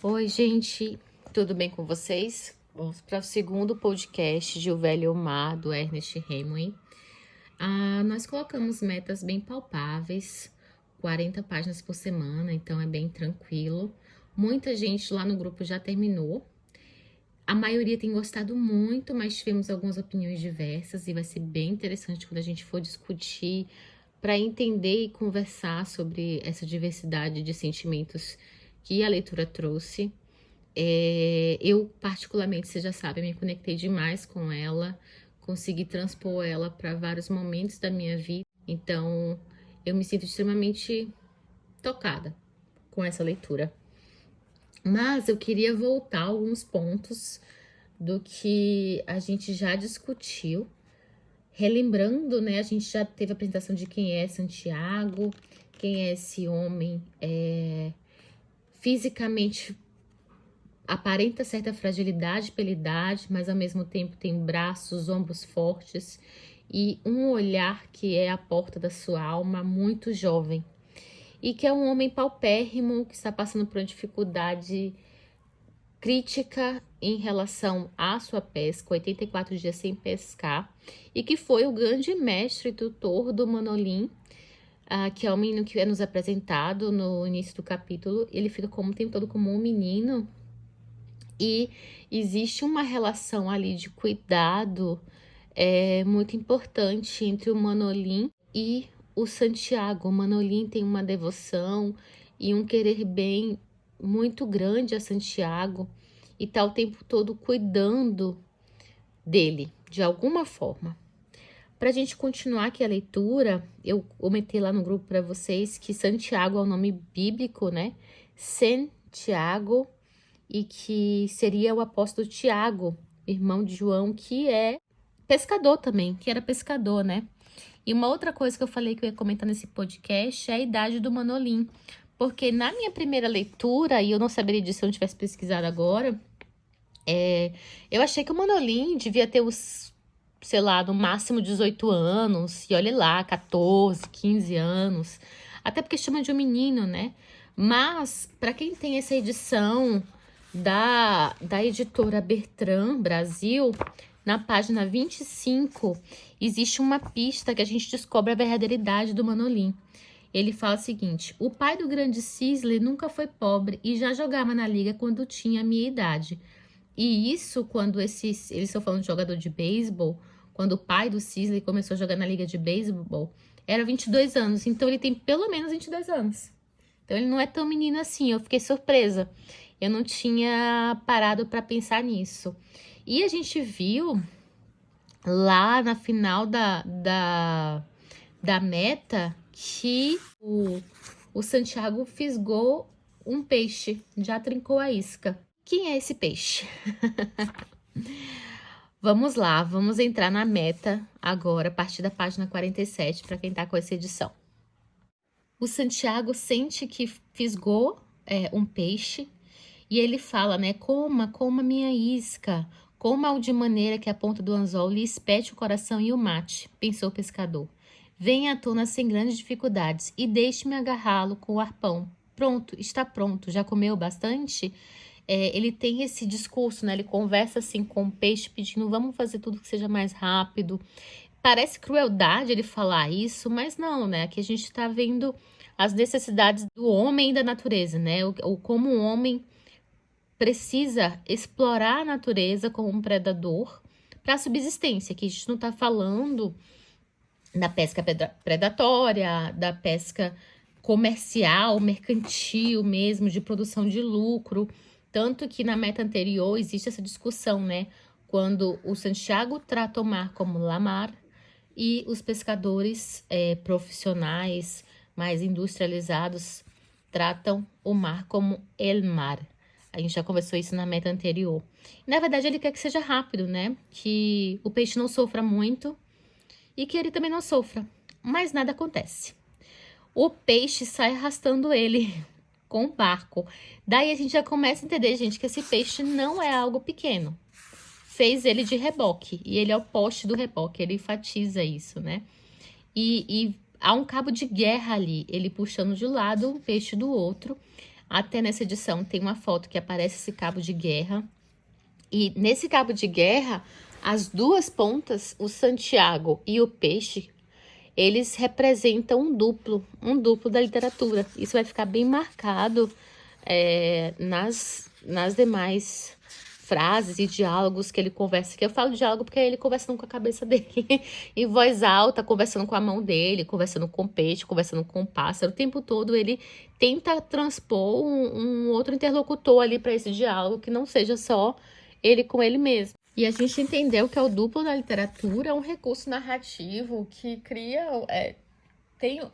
Oi, gente, tudo bem com vocês? Vamos para o segundo podcast de O Velho Mar, do Ernest Hemingway. Nós colocamos metas bem palpáveis, 40 páginas por semana, então é bem tranquilo. Muita gente lá no grupo já terminou. A maioria tem gostado muito, mas tivemos algumas opiniões diversas e vai ser bem interessante quando a gente for discutir para entender e conversar sobre essa diversidade de sentimentos que a leitura trouxe. Eu, particularmente, você já sabe, me conectei demais com ela, consegui transpor ela para vários momentos da minha vida, então eu me sinto extremamente tocada com essa leitura. Mas eu queria voltar a alguns pontos do que a gente já discutiu, relembrando, né? A gente já teve a apresentação de quem é Santiago, quem é esse homem fisicamente aparenta certa fragilidade pela idade, mas ao mesmo tempo tem braços, ombros fortes e um olhar que é a porta da sua alma, muito jovem. E que é um homem paupérrimo que está passando por uma dificuldade crítica em relação à sua pesca, 84 dias sem pescar, e que foi o grande mestre e tutor do Manolin, que é o menino que é nos apresentado no início do capítulo. Ele fica o tempo todo como um menino, e existe uma relação ali de cuidado muito importante entre o Manolin e o Santiago. O Manolin tem uma devoção e um querer bem muito grande a Santiago e tá o tempo todo cuidando dele, de alguma forma. Para a gente continuar aqui a leitura, eu comentei lá no grupo para vocês que Santiago é o nome bíblico, né? Santiago, e que seria o apóstolo Tiago, irmão de João, que é pescador também, que era pescador, né? E uma outra coisa que eu falei que eu ia comentar nesse podcast é a idade do Manolin, porque na minha primeira leitura, e eu não saberia disso se eu não tivesse pesquisado agora, eu achei que o Manolin devia ter os, sei lá, no máximo 18 anos, e olha lá, 14, 15 anos, até porque chama de um menino, né? Mas, para quem tem essa edição da editora Bertrand Brasil, na página 25, existe uma pista que a gente descobre a verdadeira idade do Manolin. Ele fala o seguinte: o pai do grande Sisley nunca foi pobre e já jogava na liga quando tinha a minha idade. E isso quando eles estão falando de jogador de beisebol, quando o pai do Sisley começou a jogar na liga de beisebol, era 22 anos. Então ele tem pelo menos 22 anos. Então ele não é tão menino assim, eu fiquei surpresa. Eu não tinha parado para pensar nisso. E a gente viu lá na final da meta que o Santiago fisgou um peixe, já trincou a isca. Quem é esse peixe? Vamos lá, vamos entrar na meta agora, a partir da página 47, para quem tá com essa edição. O Santiago sente que fisgou um peixe e ele fala, né? Coma minha isca, coma-o de maneira que a ponta do anzol lhe espete o coração e o mate, pensou o pescador. Venha à tona sem grandes dificuldades e deixe-me agarrá-lo com o arpão. Pronto, está pronto, já comeu bastante? Ele tem esse discurso, né? Ele conversa assim com o peixe, pedindo, vamos fazer tudo que seja mais rápido. Parece crueldade ele falar isso, mas não, né? Aqui a gente está vendo as necessidades do homem e da natureza, né? O como o homem precisa explorar a natureza como um predador para a subsistência, que a gente não está falando da pesca predatória, da pesca comercial, mercantil mesmo, de produção de lucro. Tanto que na meta anterior existe essa discussão, né? Quando o Santiago trata o mar como lamar e os pescadores profissionais, mais industrializados, tratam o mar como el mar. A gente já conversou isso na meta anterior. Na verdade, ele quer que seja rápido, né? Que o peixe não sofra muito e que ele também não sofra. Mas nada acontece. O peixe sai arrastando ele com o barco. Daí a gente já começa a entender, gente, que esse peixe não é algo pequeno. Fez ele de reboque. E ele é o poste do reboque. Ele enfatiza isso, né? E há um cabo de guerra ali. Ele puxando de um lado, o peixe do outro. Até nessa edição tem uma foto que aparece esse cabo de guerra. E nesse cabo de guerra, as duas pontas, o Santiago e o peixe, eles representam um duplo da literatura. Isso vai ficar bem marcado nas demais frases e diálogos que ele conversa. Que eu falo diálogo porque é ele conversando com a cabeça dele, em voz alta, conversando com a mão dele, conversando com o peixe, conversando com o pássaro. O tempo todo ele tenta transpor um outro interlocutor ali para esse diálogo, que não seja só ele com ele mesmo. E a gente entendeu que é o duplo da literatura, é um recurso narrativo que cria,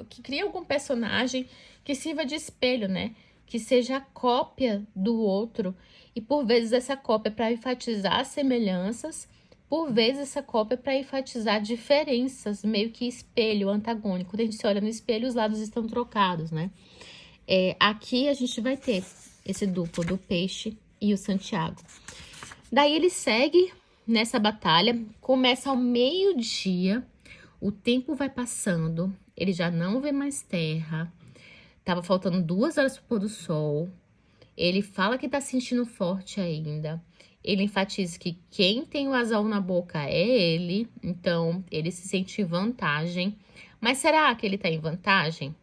que cria algum personagem que sirva de espelho, né? Que seja a cópia do outro. E por vezes essa cópia é para enfatizar semelhanças, por vezes essa cópia é para enfatizar diferenças, meio que espelho, antagônico. Quando a gente se olha no espelho, os lados estão trocados, né? Aqui a gente vai ter esse duplo do peixe e o Santiago. Daí ele segue nessa batalha, começa ao meio-dia, o tempo vai passando, ele já não vê mais terra, tava faltando 2 horas pro pôr do sol, ele fala que tá sentindo forte ainda, ele enfatiza que quem tem o azul na boca é ele, então ele se sente em vantagem. Mas será que ele tá em vantagem?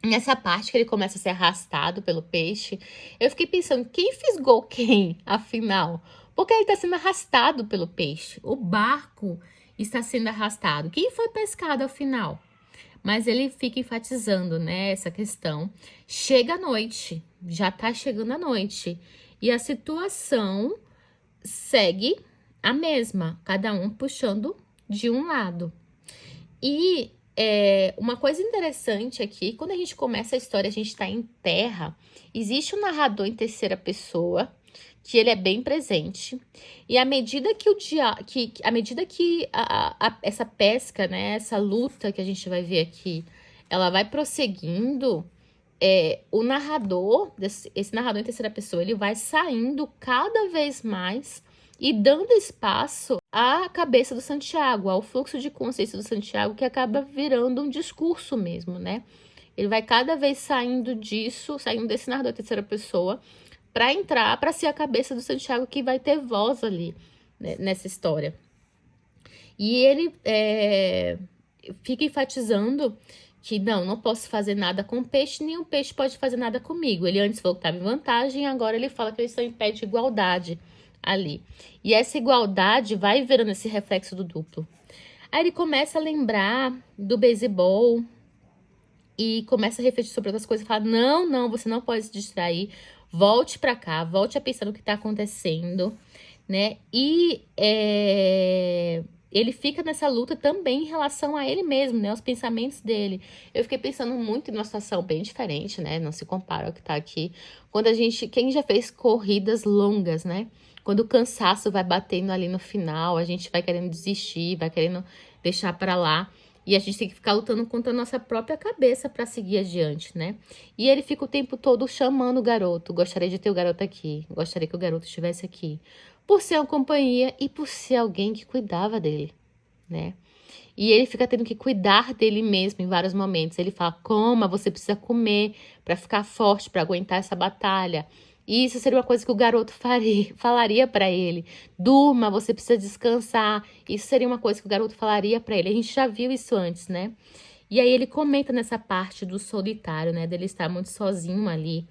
Nessa parte que ele começa a ser arrastado pelo peixe, eu fiquei pensando, quem fisgou quem, afinal? Porque ele está sendo arrastado pelo peixe. O barco está sendo arrastado. Quem foi pescado, afinal? Mas ele fica enfatizando, né, essa questão. Chega a noite, já está chegando a noite. E a situação segue a mesma, cada um puxando de um lado. E uma coisa interessante aqui, quando a gente começa a história, a gente está em terra, existe um narrador em terceira pessoa, que ele é bem presente, e à medida que essa pesca, né, essa luta que a gente vai ver aqui, ela vai prosseguindo, o narrador, esse narrador em terceira pessoa, ele vai saindo cada vez mais e dando espaço à cabeça do Santiago, ao fluxo de consciência do Santiago, que acaba virando um discurso mesmo, né? Ele vai cada vez saindo disso, saindo desse narrador em terceira pessoa, para entrar, para ser a cabeça do Santiago que vai ter voz ali, né, nessa história. E ele fica enfatizando que não posso fazer nada com o peixe, nem o peixe pode fazer nada comigo. Ele antes falou que estava em vantagem, agora ele fala que eles estão em pé de igualdade ali. E essa igualdade vai virando esse reflexo do duplo. Aí ele começa a lembrar do beisebol e começa a refletir sobre outras coisas. Fala, não, você não pode se distrair. Volte para cá, volte a pensar no que está acontecendo, né? E ele fica nessa luta também em relação a ele mesmo, né? Os pensamentos dele. Eu fiquei pensando muito em uma situação bem diferente, né? Não se compara ao que tá aqui. Quando quem já fez corridas longas, né? Quando o cansaço vai batendo ali no final, a gente vai querendo desistir, vai querendo deixar para lá. E a gente tem que ficar lutando contra a nossa própria cabeça para seguir adiante, né? E ele fica o tempo todo chamando o garoto. Gostaria de ter o garoto aqui. Gostaria que o garoto estivesse aqui. Por ser uma companhia e por ser alguém que cuidava dele, né? E ele fica tendo que cuidar dele mesmo em vários momentos. Ele fala, coma, você precisa comer para ficar forte, para aguentar essa batalha. E isso seria uma coisa que o garoto falaria para ele. Durma, você precisa descansar. Isso seria uma coisa que o garoto falaria para ele. A gente já viu isso antes, né? E aí ele comenta nessa parte do solitário, né? Dele estar muito sozinho ali.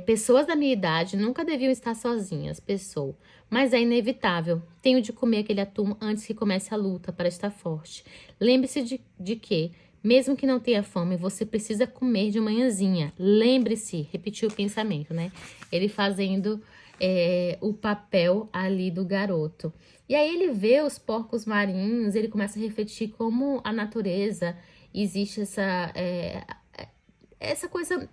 Pessoas da minha idade nunca deviam estar sozinhas, pensou. Mas é inevitável. Tenho de comer aquele atum antes que comece a luta para estar forte. Lembre-se de que, mesmo que não tenha fome, você precisa comer de manhãzinha. Lembre-se, repetiu o pensamento, né? Ele fazendo o papel ali do garoto. E aí ele vê os porcos marinhos, ele começa a refletir como a natureza existe essa coisa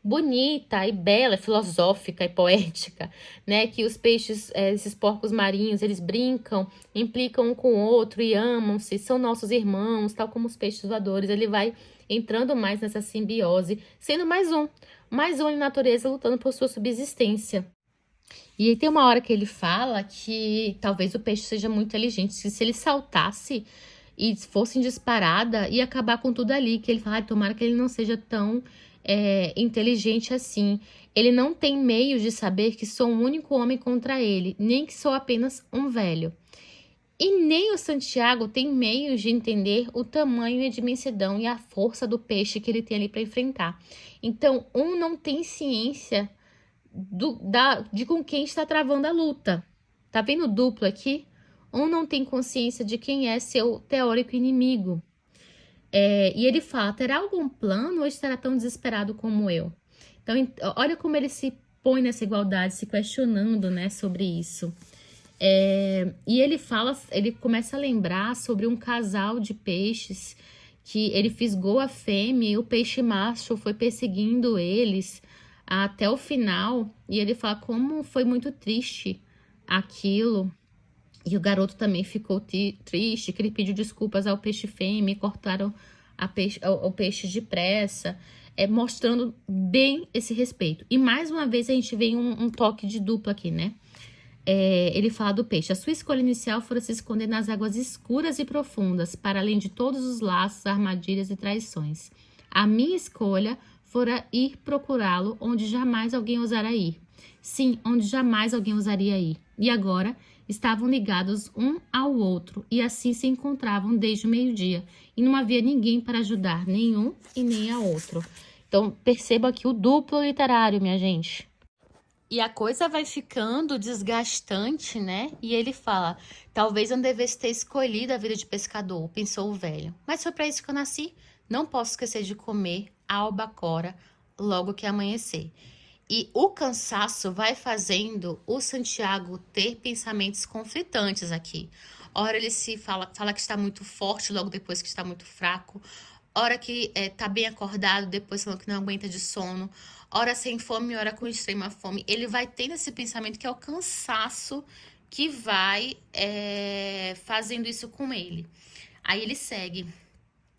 bonita e bela, filosófica e poética, né? Que os peixes, esses porcos marinhos, eles brincam, implicam um com o outro e amam-se, são nossos irmãos, tal como os peixes voadores. Ele vai entrando mais nessa simbiose, sendo mais um em natureza lutando por sua subsistência. E aí tem uma hora que ele fala que talvez o peixe seja muito inteligente, que se ele saltasse e fosse em disparada, ia acabar com tudo ali, que ele fala, tomara que ele não seja tão inteligente assim. Ele não tem meio de saber que sou um único homem contra ele, nem que sou apenas um velho. E nem o Santiago tem meios de entender o tamanho e a dimensão e a força do peixe que ele tem ali para enfrentar. Então, um não tem ciência de com quem está travando a luta. Tá vendo o duplo aqui? Um não tem consciência de quem é seu teórico inimigo. E ele fala, terá algum plano ou estará tão desesperado como eu? Então, olha como ele se põe nessa igualdade, se questionando, né, sobre isso. E ele começa a lembrar sobre um casal de peixes que ele fisgou a fêmea e o peixe macho foi perseguindo eles até o final. E ele fala como foi muito triste aquilo. E o garoto também ficou triste, que ele pediu desculpas ao peixe fêmea e cortaram o peixe depressa, mostrando bem esse respeito. E mais uma vez a gente vê um toque de dupla aqui, né? Ele fala do peixe. A sua escolha inicial fora se esconder nas águas escuras e profundas, para além de todos os laços, armadilhas e traições. A minha escolha fora ir procurá-lo onde jamais alguém ousara ir. Sim, onde jamais alguém ousaria ir. E agora estavam ligados um ao outro e assim se encontravam desde o meio-dia. E não havia ninguém para ajudar nenhum e nem a outro. Então, perceba aqui o duplo literário, minha gente. E a coisa vai ficando desgastante, né? E ele fala, talvez eu não devesse ter escolhido a vida de pescador, pensou o velho. Mas foi para isso que eu nasci. Não posso esquecer de comer a albacora logo que amanhecer. E o cansaço vai fazendo o Santiago ter pensamentos conflitantes aqui. Ora ele fala que está muito forte, logo depois que está muito fraco. Ora que está bem acordado, depois falando que não aguenta de sono. Ora sem fome, ora com extrema fome. Ele vai tendo esse pensamento que é o cansaço que vai fazendo isso com ele. Aí ele segue.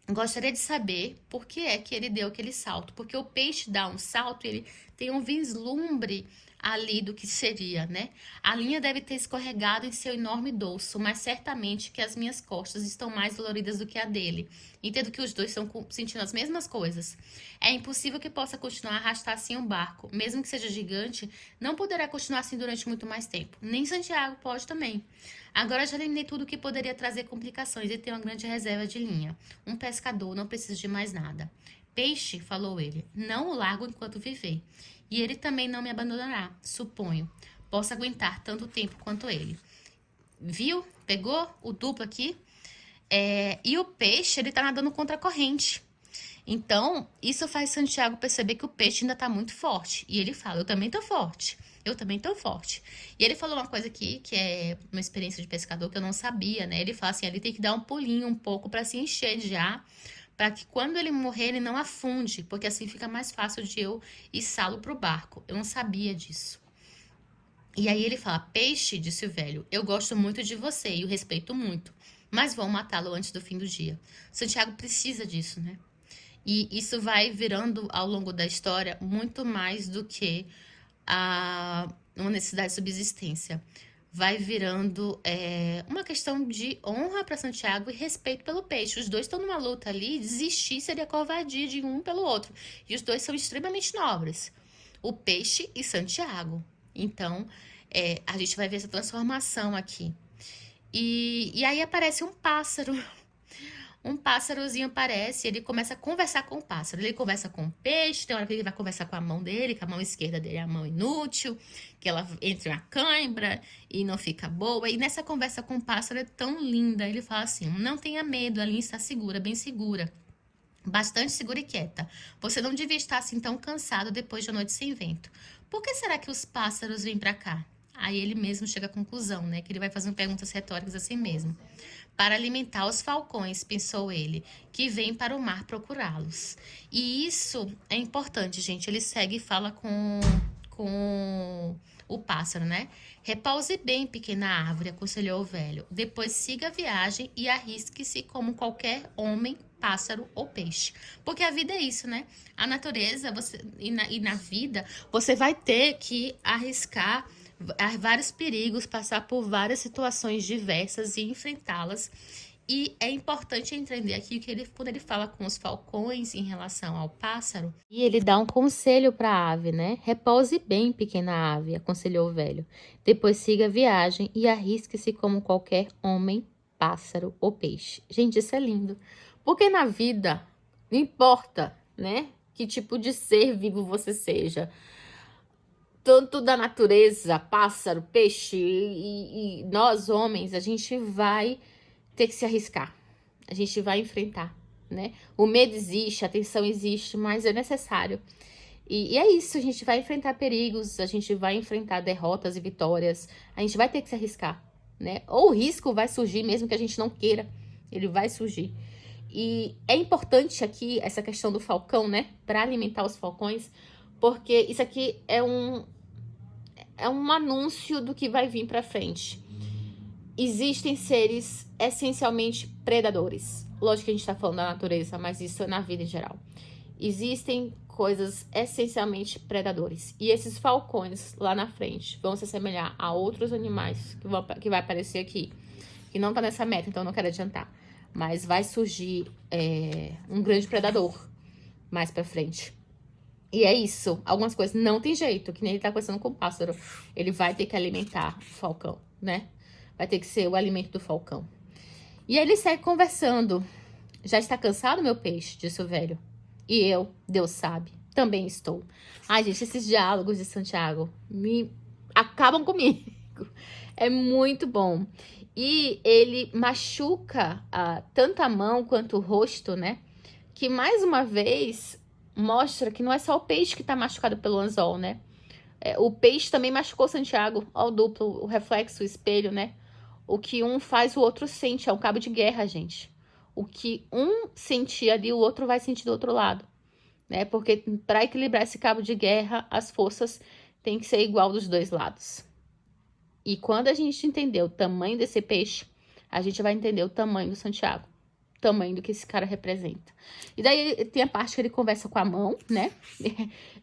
Gostaria de saber por que é que ele deu aquele salto. Porque o peixe dá um salto e ele tem um vislumbre ali do que seria, né? A linha deve ter escorregado em seu enorme dorso, mas certamente que as minhas costas estão mais doloridas do que a dele. Entendo que os dois estão sentindo as mesmas coisas. É impossível que possa continuar a arrastar assim um barco. Mesmo que seja gigante, não poderá continuar assim durante muito mais tempo. Nem Santiago pode também. Agora já eliminei tudo que poderia trazer complicações e tenho uma grande reserva de linha. Um pescador não precisa de mais nada. Peixe, falou ele, não o largo enquanto viver. E ele também não me abandonará, suponho. Posso aguentar tanto tempo quanto ele. Viu? Pegou o duplo aqui? E o peixe, ele tá nadando contra a corrente. Então, isso faz Santiago perceber que o peixe ainda tá muito forte. E ele fala, eu também tô forte. Eu também tô forte. E ele falou uma coisa aqui, que é uma experiência de pescador que eu não sabia, né? Ele fala assim, ele tem que dar um pulinho um pouco para se encher de ar, para que quando ele morrer, ele não afunde, porque assim fica mais fácil de eu içá-lo pro barco. Eu não sabia disso. E aí ele fala, peixe, disse o velho, eu gosto muito de você e o respeito muito, mas vou matá-lo antes do fim do dia. Santiago precisa disso, né? E isso vai virando, ao longo da história, muito mais do que uma necessidade de subsistência. Vai virando uma questão de honra para Santiago e respeito pelo peixe. Os dois estão numa luta ali, desistir seria covardia de um pelo outro. E os dois são extremamente nobres. O peixe e Santiago. Então, a gente vai ver essa transformação aqui. E aí aparece um pássaro. Um pássarozinho aparece, ele começa a conversar com o pássaro. Ele conversa com o peixe, tem hora que ele vai conversar com a mão dele, que a mão esquerda dele é a mão inútil, que ela entra na cãibra e não fica boa. E nessa conversa com o pássaro é tão linda. Ele fala assim, não tenha medo, a linha está segura, bem segura. Bastante segura e quieta. Você não devia estar assim tão cansado depois de uma noite sem vento. Por que será que os pássaros vêm para cá? Aí ele mesmo chega à conclusão, né? Que ele vai fazendo perguntas retóricas assim mesmo. Para alimentar os falcões, pensou ele, que vêm para o mar procurá-los. E isso é importante, gente. Ele segue e fala com o pássaro, né? Repouse bem, pequena árvore, aconselhou o velho. Depois siga a viagem e arrisque-se como qualquer homem, pássaro ou peixe. Porque a vida é isso, né? A natureza e na vida, você vai ter que arriscar vários perigos, passar por várias situações diversas e enfrentá-las. E é importante entender aqui que quando ele fala com os falcões em relação ao pássaro, e ele dá um conselho para a ave, né? Repouse bem, pequena ave, aconselhou o velho. Depois siga a viagem e arrisque-se como qualquer homem, pássaro ou peixe. Gente, isso é lindo. Porque na vida, não importa, né? Que tipo de ser vivo você seja. Tanto da natureza, pássaro, peixe e nós homens, a gente vai ter que se arriscar. A gente vai enfrentar, né? O medo existe, a tensão existe, mas é necessário. E é isso, a gente vai enfrentar perigos, a gente vai enfrentar derrotas e vitórias, a gente vai ter que se arriscar, né? Ou o risco vai surgir, mesmo que a gente não queira, ele vai surgir. E é importante aqui essa questão do falcão, né? Para alimentar os falcões, porque isso aqui é um anúncio do que vai vir para frente. Existem seres essencialmente predadores. Lógico que a gente está falando da natureza, mas isso é na vida em geral. Existem coisas essencialmente predadores. E esses falcões lá na frente vão se assemelhar a outros animais que vai aparecer aqui. Que não tá nessa meta, então eu não quero adiantar. Mas vai surgir um grande predador mais pra frente. E é isso. Algumas coisas não tem jeito, que nem ele tá conversando com o pássaro. Ele vai ter que alimentar o falcão, né? Vai ter que ser o alimento do falcão. E aí ele segue conversando. Já está cansado, meu peixe? Disse o velho. E eu, Deus sabe, também estou. Ai, gente, esses diálogos de Santiago me acabam comigo. É muito bom. E ele machuca tanto a mão quanto o rosto, né? Que mais uma vez mostra que não é só o peixe que tá machucado pelo anzol, né? O peixe também machucou Santiago. Ó, o duplo, o reflexo, o espelho, né? O que um faz, o outro sente. É um cabo de guerra, gente. O que um sentir ali, o outro vai sentir do outro lado, né? Porque para equilibrar esse cabo de guerra, as forças têm que ser igual dos dois lados. E quando a gente entender o tamanho desse peixe, a gente vai entender o tamanho do Santiago. O tamanho do que esse cara representa. E daí tem a parte que ele conversa com a mão, né?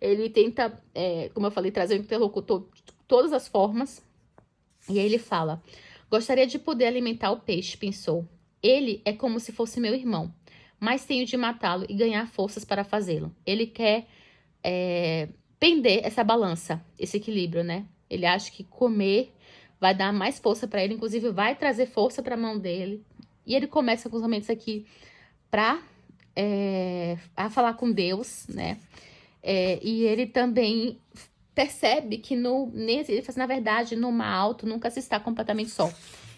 Ele tenta, como eu falei, trazer o interlocutor de todas as formas. E aí ele fala: gostaria de poder alimentar o peixe, pensou. Ele é como se fosse meu irmão, mas tenho de matá-lo e ganhar forças para fazê-lo. Ele quer pender essa balança, esse equilíbrio, né? Ele acha que comer vai dar mais força para ele, inclusive vai trazer força para a mão dele. E ele começa alguns momentos aqui para falar com Deus, né? E ele também percebe que ele fala assim, na verdade, no mar alto nunca se está completamente só.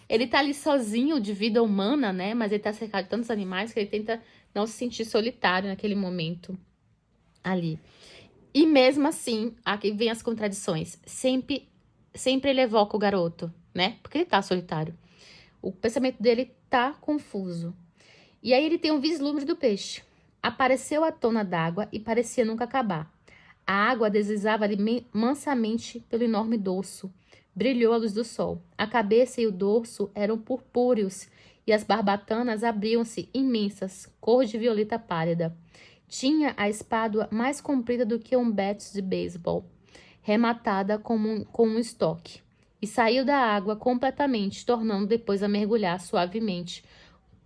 Ele tá ali sozinho de vida humana, né? Mas ele tá cercado de tantos animais que ele tenta não se sentir solitário naquele momento ali. E mesmo assim, aqui vem as contradições. Sempre ele evoca o garoto, né? Porque ele tá solitário. O pensamento dele tá confuso. E aí ele tem um vislumbre do peixe. Apareceu à tona d'água e parecia nunca acabar. A água deslizava ali mansamente pelo enorme dorso. Brilhou a luz do sol. A cabeça e o dorso eram purpúreos e as barbatanas abriam-se imensas, cor de violeta pálida. Tinha a espádua mais comprida do que um bat de beisebol, rematada com um estoque, e saiu da água completamente, tornando depois a mergulhar suavemente,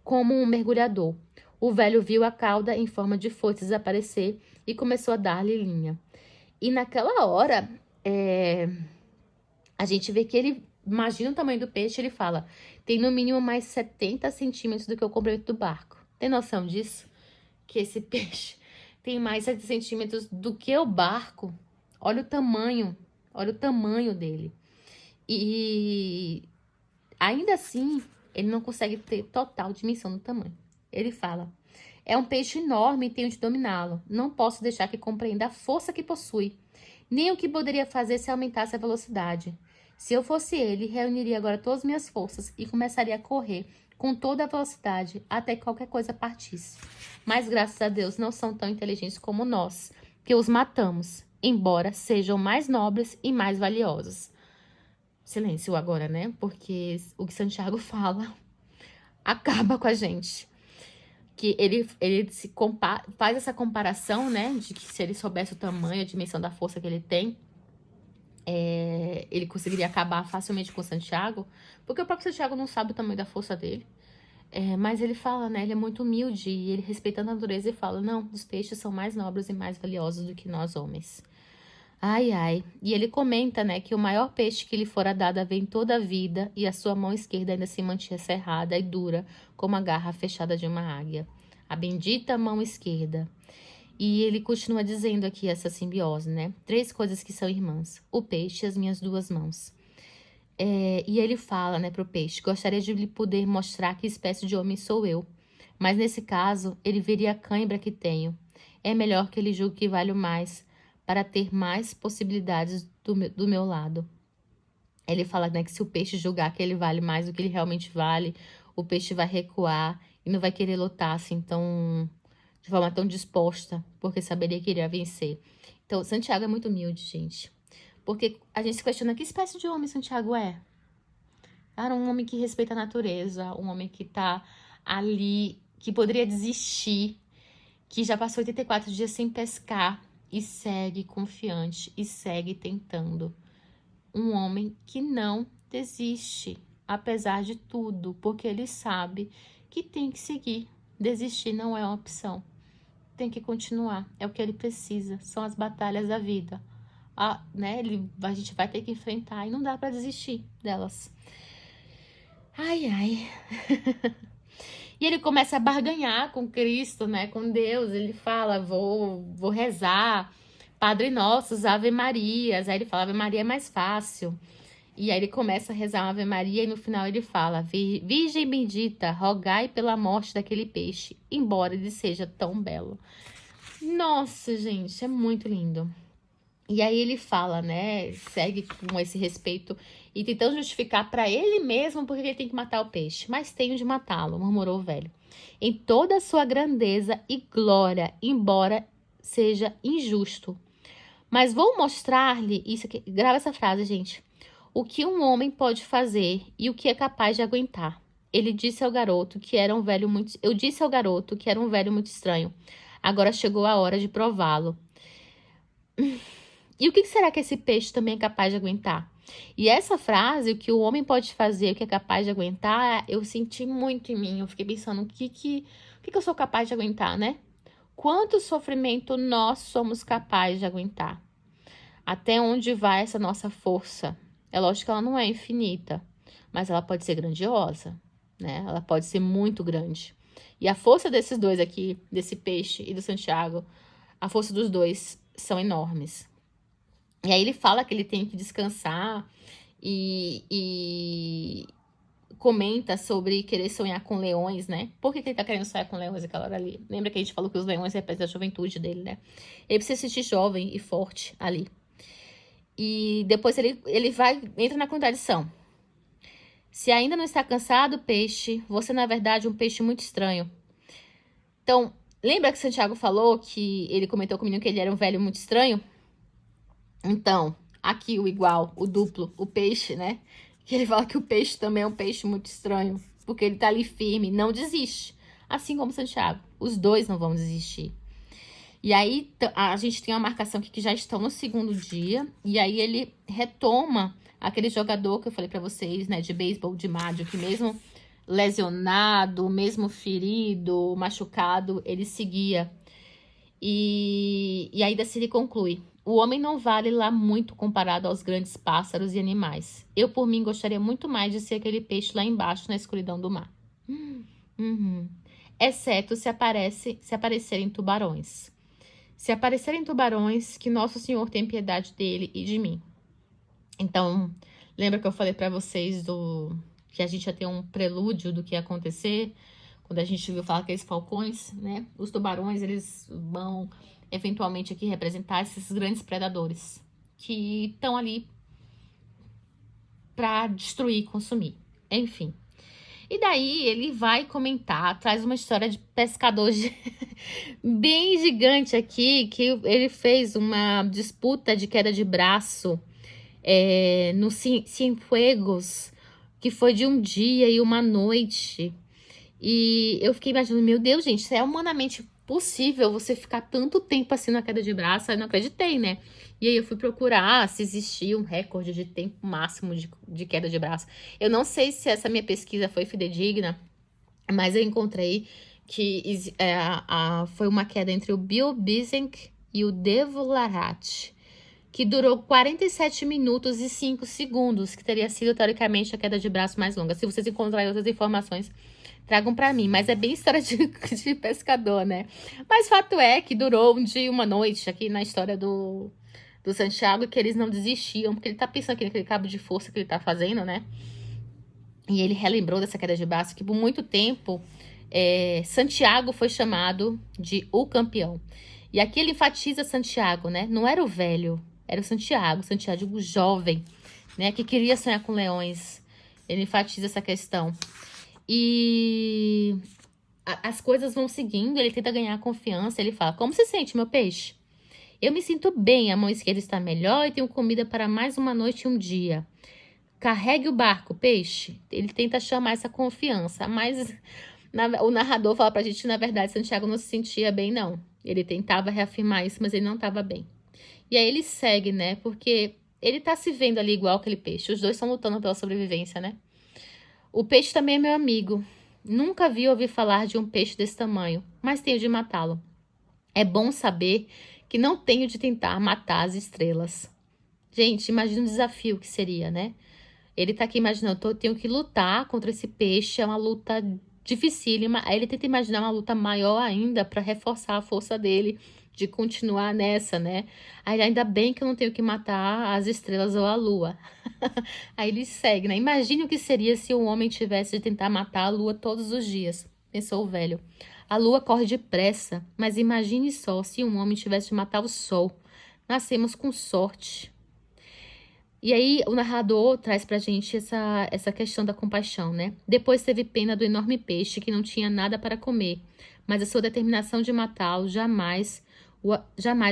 como um mergulhador. O velho viu a cauda em forma de foice desaparecer e começou a dar-lhe linha. E naquela hora, a gente vê que ele imagina o tamanho do peixe, ele fala, tem no mínimo mais 70 centímetros do que o comprimento do barco. Tem noção disso? Que esse peixe tem mais 70 centímetros do que o barco. Olha o tamanho dele. E ainda assim, ele não consegue ter total dimensão do tamanho. Ele fala, é um peixe enorme e tenho de dominá-lo. Não posso deixar que compreenda a força que possui, nem o que poderia fazer se aumentasse a velocidade. Se eu fosse ele, reuniria agora todas as minhas forças e começaria a correr com toda a velocidade até que qualquer coisa partisse. Mas graças a Deus não são tão inteligentes como nós, que os matamos, embora sejam mais nobres e mais valiosos. Silêncio agora, né? Porque o que Santiago fala acaba com a gente. Que ele faz essa comparação, né? De que se ele soubesse o tamanho, a dimensão da força que ele tem, ele conseguiria acabar facilmente com o Santiago, porque o próprio Santiago não sabe o tamanho da força dele. Mas ele fala, né? Ele é muito humilde e ele respeita a natureza e fala: não, os peixes são mais nobres e mais valiosos do que nós homens. Ai, ai. E ele comenta, né, que o maior peixe que lhe fora dado havia em toda a vida e a sua mão esquerda ainda se mantinha cerrada e dura como a garra fechada de uma águia. A bendita mão esquerda. E ele continua dizendo aqui essa simbiose, né? 3 coisas que são irmãs: o peixe e as minhas 2 mãos. E ele fala, né, pro peixe: gostaria de lhe poder mostrar que espécie de homem sou eu. Mas nesse caso, ele veria a cãibra que tenho. É melhor que ele julgue que valho mais, para ter mais possibilidades do meu lado. Ele fala, né, que se o peixe julgar que ele vale mais do que ele realmente vale, o peixe vai recuar e não vai querer lutar assim de forma tão disposta, porque saberia que iria vencer. Então, Santiago é muito humilde, gente. Porque a gente se questiona: que espécie de homem Santiago é? Cara, um homem que respeita a natureza, um homem que tá ali, que poderia desistir, que já passou 84 dias sem pescar e segue confiante e segue tentando. Um homem que não desiste, apesar de tudo, porque ele sabe que tem que seguir. Desistir não é uma opção. Tem que continuar, é o que ele precisa, são as batalhas da vida. Né, a gente vai ter que enfrentar e não dá para desistir delas. Ai, ai. E ele começa a barganhar com Cristo, né, com Deus. Ele fala: vou rezar Padre Nossos, Ave Marias. Aí ele fala: Ave Maria é mais fácil. E aí ele começa a rezar uma Ave Maria e no final ele fala: Virgem bendita, rogai pela morte daquele peixe, embora ele seja tão belo. Nossa, gente, é muito lindo. E aí ele fala, né, segue com esse respeito e tentando justificar para ele mesmo porque ele tem que matar o peixe. Mas tenho de matá-lo, murmurou o velho, em toda a sua grandeza e glória, embora seja injusto. Mas vou mostrar-lhe, isso aqui, grava essa frase, gente, o que um homem pode fazer e o que é capaz de aguentar. Eu disse ao garoto que era um velho muito estranho. Agora chegou a hora de prová-lo. E o que será que esse peixe também é capaz de aguentar? E essa frase, o que o homem pode fazer, o que é capaz de aguentar, eu senti muito em mim. Eu fiquei pensando, o que eu sou capaz de aguentar, né? Quanto sofrimento nós somos capazes de aguentar? Até onde vai essa nossa força? É lógico que ela não é infinita, mas ela pode ser grandiosa, né? Ela pode ser muito grande. E a força desses dois aqui, desse peixe e do Santiago, a força dos dois são enormes. E aí ele fala que ele tem que descansar e comenta sobre querer sonhar com leões, né? Por que ele tá querendo sonhar com leões aquela hora ali? Lembra que a gente falou que os leões representam a juventude dele, né? Ele precisa se sentir jovem e forte ali. E depois ele entra na contradição. Se ainda não está cansado, peixe, você na verdade é um peixe muito estranho. Então, lembra que Santiago falou que ele comentou comigo que ele era um velho muito estranho? Então, aqui o igual, o duplo, o peixe, né? Que ele fala que o peixe também é um peixe muito estranho, porque ele tá ali firme, não desiste. Assim como Santiago, os dois não vão desistir. E aí, a gente tem uma marcação aqui que já estão no 2º dia, e aí ele retoma aquele jogador que eu falei pra vocês, né, de beisebol de Mádio, que mesmo lesionado, mesmo ferido, machucado, ele seguia. E aí ele conclui: o homem não vale lá muito comparado aos grandes pássaros e animais. Eu, por mim, gostaria muito mais de ser aquele peixe lá embaixo na escuridão do mar. Exceto se aparecerem tubarões. Se aparecerem tubarões, que Nosso Senhor tenha piedade dele e de mim. Então, lembra que eu falei pra vocês que a gente ia ter um prelúdio do que ia acontecer? Quando a gente viu falar aqueles falcões, né? Os tubarões, eles vão eventualmente aqui representar esses grandes predadores que estão ali para destruir, consumir. Enfim. E daí ele vai comentar, traz uma história de pescador bem gigante aqui, que ele fez uma disputa de queda de braço no Cienfuegos, que foi de um dia e uma noite. E eu fiquei imaginando, meu Deus, gente, se é humanamente possível você ficar tanto tempo assim na queda de braço? Aí não acreditei, né? E aí eu fui procurar se existia um recorde de tempo máximo de queda de braço. Eu não sei se essa minha pesquisa foi fidedigna, Mas eu encontrei que foi uma queda entre o Bill Bizenk e o Devolarat, que durou 47 minutos e 5 segundos, que teria sido, teoricamente, a queda de braço mais longa. Se vocês encontrarem outras informações, tragam pra mim. Mas é bem história de pescador, né? Mas fato é que durou um dia e uma noite aqui na história do Santiago, que eles não desistiam, porque ele tá pensando aqui naquele cabo de força que ele tá fazendo, né? E ele relembrou dessa queda de braço, que por muito tempo Santiago foi chamado de o campeão. E aqui ele enfatiza Santiago, né? Não era o velho, era o Santiago jovem, né? Que queria sonhar com leões. Ele enfatiza essa questão. E as coisas vão seguindo, ele tenta ganhar confiança, ele fala, como se sente, meu peixe? Eu me sinto bem, a mão esquerda está melhor e tenho comida para mais uma noite e um dia. Carregue o barco, peixe. Ele tenta chamar essa confiança, mas o narrador fala pra gente que, na verdade, Santiago não se sentia bem, não. Ele tentava reafirmar isso, mas ele não estava bem. E aí ele segue, né? Porque ele tá se vendo ali igual aquele peixe. Os dois estão lutando pela sobrevivência, né? O peixe também é meu amigo. Nunca vi ouvir falar de um peixe desse tamanho, mas tenho de matá-lo. É bom saber que não tenho de tentar matar as estrelas. Gente, imagina o desafio que seria, né? Ele tá aqui imaginando, eu tenho que lutar contra esse peixe, é uma luta dificílima. Aí ele tenta imaginar uma luta maior ainda para reforçar a força dele de continuar nessa, né? Aí ainda bem que eu não tenho que matar as estrelas ou a lua. Aí ele segue, né? Imagine o que seria se um homem tivesse de tentar matar a lua todos os dias, pensou o velho. A lua corre depressa, mas imagine só se um homem tivesse de matar o sol. Nascemos com sorte. E aí o narrador traz pra gente essa questão da compaixão, né? Depois teve pena do enorme peixe que não tinha nada para comer, mas a sua determinação de matá-lo jamais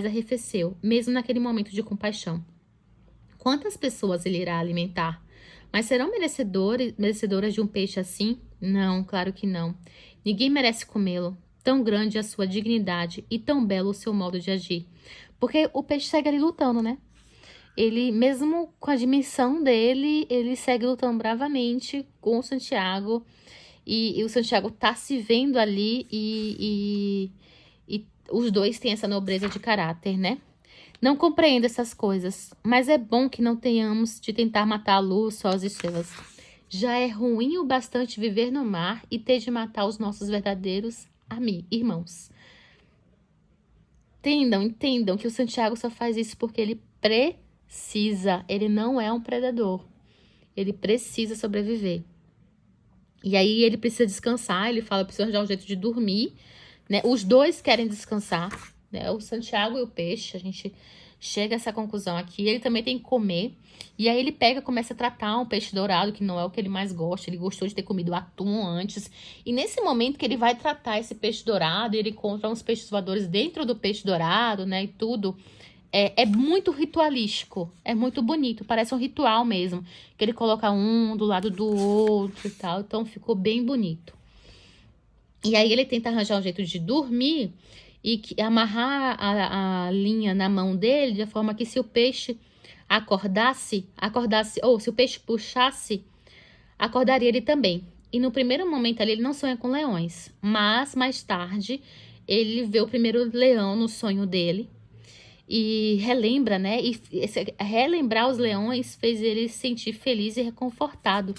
arrefeceu, mesmo naquele momento de compaixão. Quantas pessoas ele irá alimentar? Mas serão merecedoras de um peixe assim? Não, claro que não. Ninguém merece comê-lo. Tão grande a sua dignidade e tão belo o seu modo de agir. Porque o peixe segue ali lutando, né? Ele, mesmo com a dimensão dele, ele segue lutando bravamente com o Santiago. E o Santiago tá se vendo ali e os dois têm essa nobreza de caráter, né? Não compreendo essas coisas, mas é bom que não tenhamos de tentar matar a luz, só as estrelas. Já é ruim o bastante viver no mar e ter de matar os nossos verdadeiros irmãos. Entendam que o Santiago só faz isso porque ele precisa. Ele não é um predador. Ele precisa sobreviver. E aí ele precisa descansar. Ele fala, precisa arranjar um jeito de dormir, né? Os dois querem descansar, né? O Santiago e o peixe. A gente chega a essa conclusão aqui. Ele também tem que comer. E aí ele começa a tratar um peixe dourado, que não é o que ele mais gosta. Ele gostou de ter comido atum antes. E nesse momento que ele vai tratar esse peixe dourado, ele encontra uns peixes voadores dentro do peixe dourado, né? E tudo. É muito ritualístico, é muito bonito, parece um ritual mesmo, que ele coloca um do lado do outro e tal, então ficou bem bonito. E aí ele tenta arranjar um jeito de dormir e amarrar a linha na mão dele, de forma que se o peixe acordasse, ou se o peixe puxasse, acordaria ele também. E no primeiro momento ali ele não sonha com leões, mas mais tarde ele vê o primeiro leão no sonho dele, e relembra, né? E relembrar os leões fez ele se sentir feliz e reconfortado.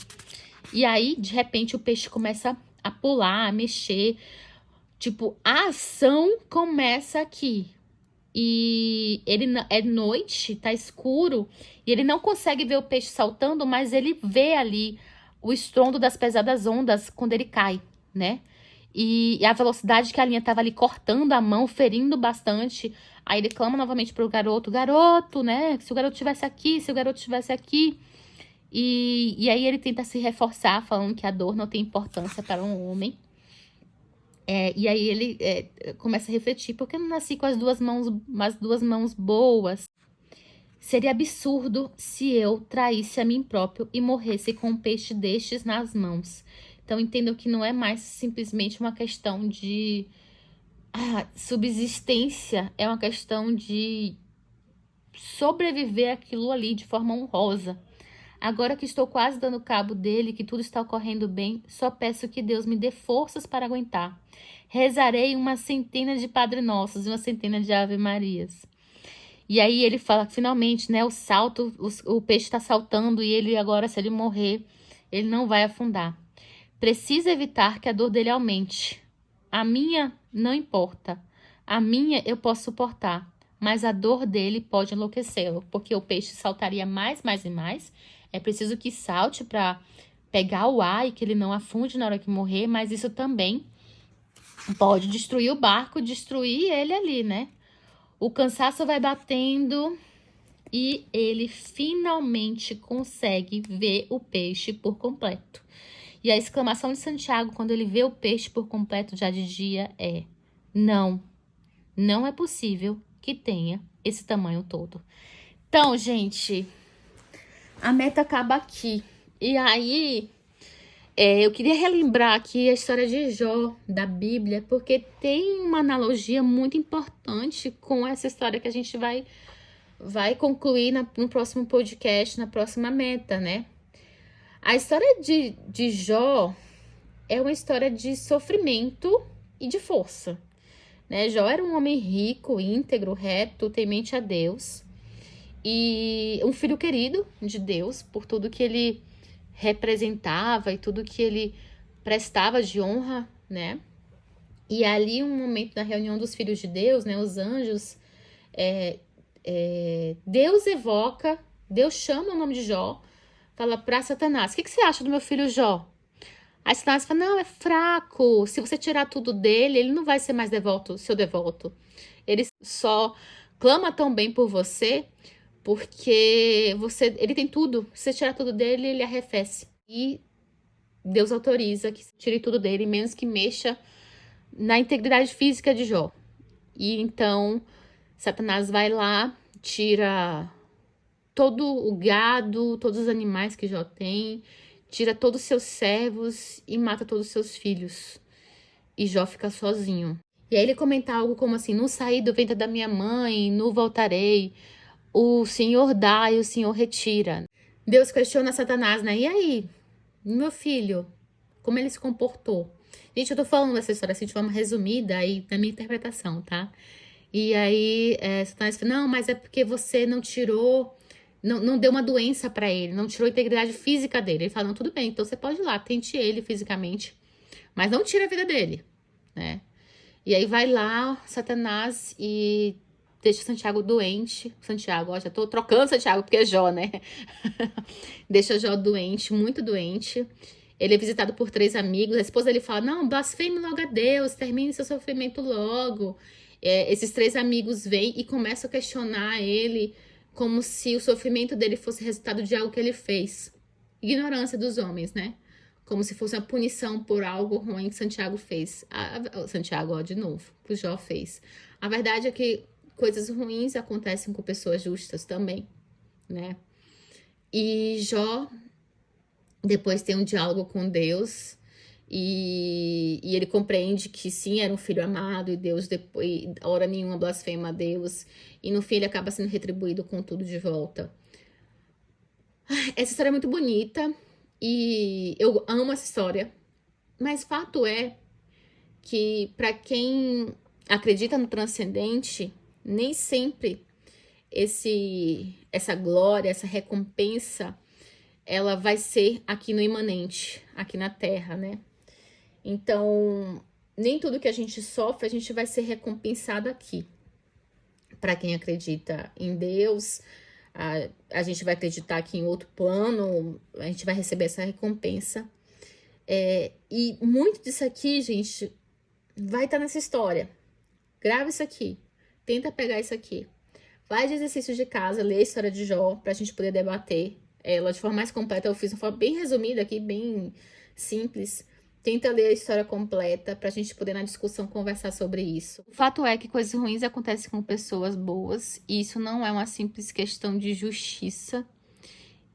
E aí, de repente, o peixe começa a pular, a mexer. Tipo, a ação começa aqui. E ele é noite, tá escuro, e ele não consegue ver o peixe saltando, mas ele vê ali o estrondo das pesadas ondas quando ele cai, né? E a velocidade que a linha tava ali cortando a mão, ferindo bastante. Aí ele clama novamente pro garoto, né? Se o garoto estivesse aqui, se o garoto estivesse aqui. E aí ele tenta se reforçar, falando que a dor não tem importância para um homem. E aí ele começa a refletir, por que eu não nasci com as duas mãos boas? Seria absurdo se eu traísse a mim próprio e morresse com um peixe destes nas mãos. Então, entendam que não é mais simplesmente uma questão de subsistência, é uma questão de sobreviver aquilo ali de forma honrosa. Agora que estou quase dando cabo dele, que tudo está ocorrendo bem, só peço que Deus me dê forças para aguentar. Rezarei uma centena de Padre Nossos e uma centena de Ave Marias. E aí ele fala que finalmente, né, o peixe está saltando e ele agora, se ele morrer, ele não vai afundar. Precisa evitar que a dor dele aumente. A minha não importa. A minha eu posso suportar. Mas a dor dele pode enlouquecê-lo, porque o peixe saltaria mais e mais. É preciso que salte para pegar o ar e que ele não afunde na hora que morrer, mas isso também pode destruir o barco, destruir ele ali, né? O cansaço vai batendo e ele finalmente consegue ver o peixe por completo. E a exclamação de Santiago, quando ele vê o peixe por completo já de dia, é: não, não é possível que tenha esse tamanho todo. Então, gente, a meta acaba aqui. E aí, eu queria relembrar aqui a história de Jó, da Bíblia, porque tem uma analogia muito importante com essa história que a gente vai concluir no próximo podcast, na próxima meta, né? A história de Jó é uma história de sofrimento e de força, né? Jó era um homem rico, íntegro, reto, temente a Deus e um filho querido de Deus por tudo que ele representava e tudo que ele prestava de honra, né? E ali, um momento na reunião dos filhos de Deus, né? Os anjos, Deus chama o nome de Jó, fala para Satanás: o que você acha do meu filho Jó? Aí Satanás fala: não, é fraco. Se você tirar tudo dele, ele não vai ser mais seu devoto. Ele só clama tão bem por você porque ele tem tudo. Se você tirar tudo dele, ele arrefece. E Deus autoriza que se tire tudo dele, menos que mexa na integridade física de Jó. E então Satanás vai lá, tira todo o gado, todos os animais que Jó tem, tira todos os seus servos e mata todos os seus filhos. E Jó fica sozinho. E aí ele comenta algo como assim: não saí do ventre da minha mãe, não voltarei. O Senhor dá e o Senhor retira. Deus questiona Satanás, né? E aí, meu filho, como ele se comportou? Gente, eu tô falando dessa história assim de forma resumida aí na minha interpretação, tá? E aí, Satanás fala: não, mas é porque você não tirou, não deu uma doença pra ele, não tirou a integridade física dele. Ele fala: não, tudo bem, então você pode ir lá, tente ele fisicamente, mas não tira a vida dele, né? E aí vai lá Satanás e deixa Santiago doente. Santiago, ó, já tô trocando Santiago porque é Jó, né? Deixa Jó doente, muito doente. Ele é visitado por 3 amigos. A esposa dele fala: não, blasfeme logo a Deus, termine seu sofrimento logo. Esses 3 amigos vêm e começam a questionar ele como se o sofrimento dele fosse resultado de algo que ele fez. Ignorância dos homens, né? Como se fosse uma punição por algo ruim que Santiago fez. Santiago, ó, de novo, que o Jó fez. A verdade é que coisas ruins acontecem com pessoas justas também, né? E Jó depois tem um diálogo com Deus e ele compreende que sim, era um filho amado e Deus depois, hora nenhuma blasfema a Deus, e no fim ele acaba sendo retribuído com tudo de volta. Essa história é muito bonita e eu amo essa história, mas fato é que para quem acredita no transcendente, nem sempre essa glória, essa recompensa, ela vai ser aqui no imanente, aqui na Terra, né? Então, nem tudo que a gente sofre, a gente vai ser recompensado aqui. Para quem acredita em Deus, a gente vai acreditar que em outro plano, a gente vai receber essa recompensa. E muito disso aqui, gente, vai estar nessa história. Grava isso aqui. Tenta pegar isso aqui. Vai de exercício de casa, lê a história de Jó, pra gente poder debater ela de forma mais completa. Eu fiz uma forma bem resumida aqui, bem simples. Tenta ler a história completa pra gente poder, na discussão, conversar sobre isso. O fato é que coisas ruins acontecem com pessoas boas, e isso não é uma simples questão de justiça.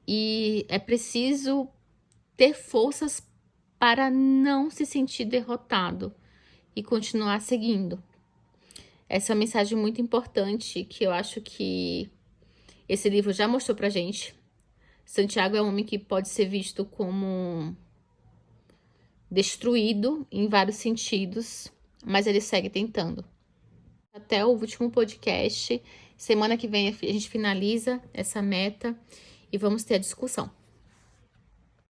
E é preciso ter forças para não se sentir derrotado e continuar seguindo. Essa é uma mensagem muito importante que eu acho que esse livro já mostrou pra gente. Santiago é um homem que pode ser visto como destruído em vários sentidos, mas ele segue tentando. Até o último podcast. Semana que vem a gente finaliza essa meta e vamos ter a discussão.